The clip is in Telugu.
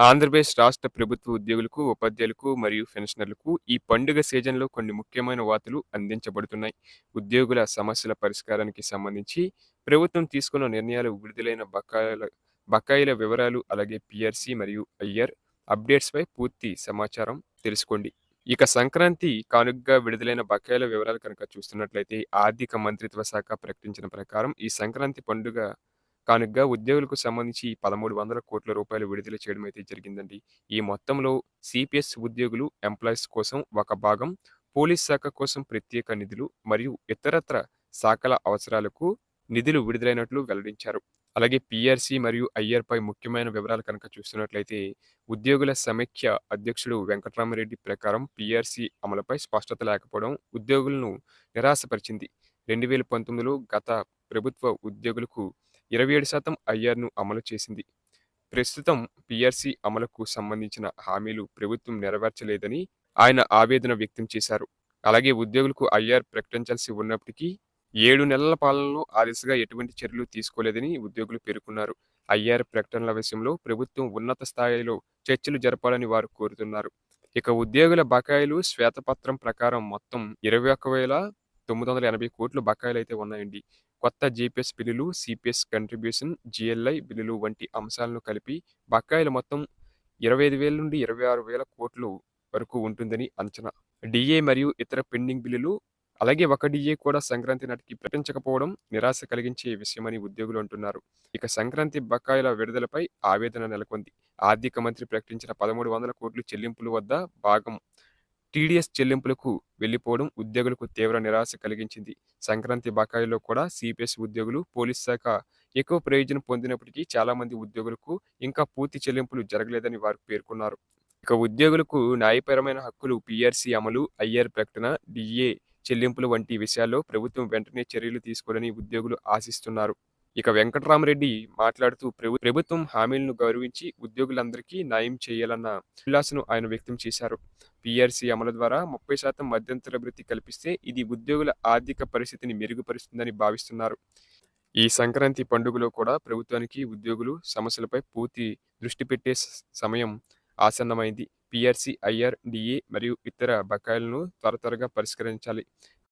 ఆంధ్రప్రదేశ్ రాష్ట్ర ప్రభుత్వ ఉద్యోగులకు, ఉపాధ్యాయులకు మరియు పెన్షనర్లకు ఈ పండుగ సీజన్‌లో కొన్ని ముఖ్యమైన వార్తలు అందించబడుతున్నాయి. ఉద్యోగుల సమస్యల పరిష్కారానికి సంబంధించి ప్రభుత్వం తీసుకున్న నిర్ణయాలు, విడుదలైన బకాయిల వివరాలు, అలాగే పీఆర్సీ మరియు ఐఆర్ అప్డేట్స్‌పై పూర్తి సమాచారం తెలుసుకోండి. ఇక సంక్రాంతి కానుకగా విడుదలైన బకాయిల వివరాలు కనుక చూస్తున్నట్లయితే ఆర్థిక మంత్రిత్వ శాఖ ప్రకటించిన ప్రకారం ఈ సంక్రాంతి పండుగ కానుకగా ఉద్యోగులకు సంబంధించి 1,300,00,00,000 విడుదల చేయడం అయితే జరిగిందండి. ఈ మొత్తంలో సిపిఎస్ ఉద్యోగులు, ఎంప్లాయీస్ కోసం ఒక భాగం, పోలీస్ శాఖ కోసం ప్రత్యేక నిధులు మరియు ఇతరత్ర శాఖల అవసరాలకు నిధులు విడుదలైనట్లు వెల్లడించారు. అలాగే పీఆర్సీ మరియు ఐఆర్‌పై ముఖ్యమైన వివరాలు కనుక చూస్తున్నట్లయితే ఉద్యోగుల సమైక్య అధ్యక్షుడు వెంకట్రామరెడ్డి ప్రకారం పీఆర్సీ అమలుపై స్పష్టత లేకపోవడం ఉద్యోగులను నిరాశపరిచింది. 2019లో గత ప్రభుత్వ ఉద్యోగులకు 27% ఐఆర్‌ను అమలు చేసింది. ప్రస్తుతం పీఆర్సీ అమలుకు సంబంధించిన హామీలు ప్రభుత్వం నెరవేర్చలేదని ఆయన ఆవేదన వ్యక్తం చేశారు. అలాగే ఉద్యోగులకు ఐఆర్ ప్రకటించాల్సి ఉన్నప్పటికీ 7 నెలల పాలనలో ఆ దిశగా ఎటువంటి చర్యలు తీసుకోలేదని ఉద్యోగులు పేర్కొన్నారు. ఐఆర్ ప్రకటనల విషయంలో ప్రభుత్వం ఉన్నత స్థాయిలో చర్చలు జరపాలని వారు కోరుతున్నారు. ఇక ఉద్యోగుల బకాయిలు శ్వేతపత్రం ప్రకారం మొత్తం 21,980,00,00,000 బకాయిలైతే ఉన్నాయండి. కొత్త జీపీఎస్ బిల్లులు, సిపిఎస్ కంట్రిబ్యూషన్, జీఎల్ఐ బిల్లులు వంటి అంశాలను కలిపి బకాయిల మొత్తం 25,000-26,000,00,000 వరకు ఉంటుందని అంచనా. డీఏ మరియు ఇతర పెండింగ్ బిల్లులు, అలాగే ఒక డీఏ కూడా సంక్రాంతి నాటికి ప్రకటించకపోవడం నిరాశ కలిగించే విషయమని ఉద్యోగులు అంటున్నారు. ఇక సంక్రాంతి బకాయిల విడుదలపై ఆవేదన నెలకొంది. ఆర్థిక మంత్రి ప్రకటించిన 1,300,00,00,000 చెల్లింపుల వద్ద భాగం టీడీఎస్ చెల్లింపులకు వెళ్లిపోవడం ఉద్యోగులకు తీవ్ర నిరాశ కలిగించింది. సంక్రాంతి బకాయిల్లో కూడా సిపిఎస్ ఉద్యోగులు, పోలీస్ శాఖ ఎక్కువ ప్రయోజనం పొందినప్పటికీ చాలా మంది ఉద్యోగులకు ఇంకా పూర్తి చెల్లింపులు జరగలేదని వారు పేర్కొన్నారు. ఇక ఉద్యోగులకు న్యాయపరమైన హక్కులు, పీఆర్సీ అమలు, ఐఆర్ ప్రకటన, డీఏ చెల్లింపులు వంటి విషయాల్లో ప్రభుత్వం వెంటనే చర్యలు తీసుకోవాలని ఉద్యోగులు ఆశిస్తున్నారు. ఇక వెంకట్రామరెడ్డి మాట్లాడుతూ ప్రభుత్వం హామీలను గౌరవించి ఉద్యోగులందరికీ న్యాయం చేయాలన్న ఉల్లాసను ఆయన వ్యక్తం చేశారు. పీఆర్సీ అమలు ద్వారా 30% మధ్యంతర భృతి కల్పిస్తే ఇది ఉద్యోగుల ఆర్థిక పరిస్థితిని మెరుగుపరుస్తుందని భావిస్తున్నారు. ఈ సంక్రాంతి పండుగలో కూడా ప్రభుత్వానికి ఉద్యోగులు సమస్యలపై పూర్తి దృష్టి పెట్టే సమయం ఆసన్నమైంది. పీఆర్సీ, ఐఆర్, డీఏ మరియు ఇతర బకాయిలను త్వరగా పరిష్కరించాలి.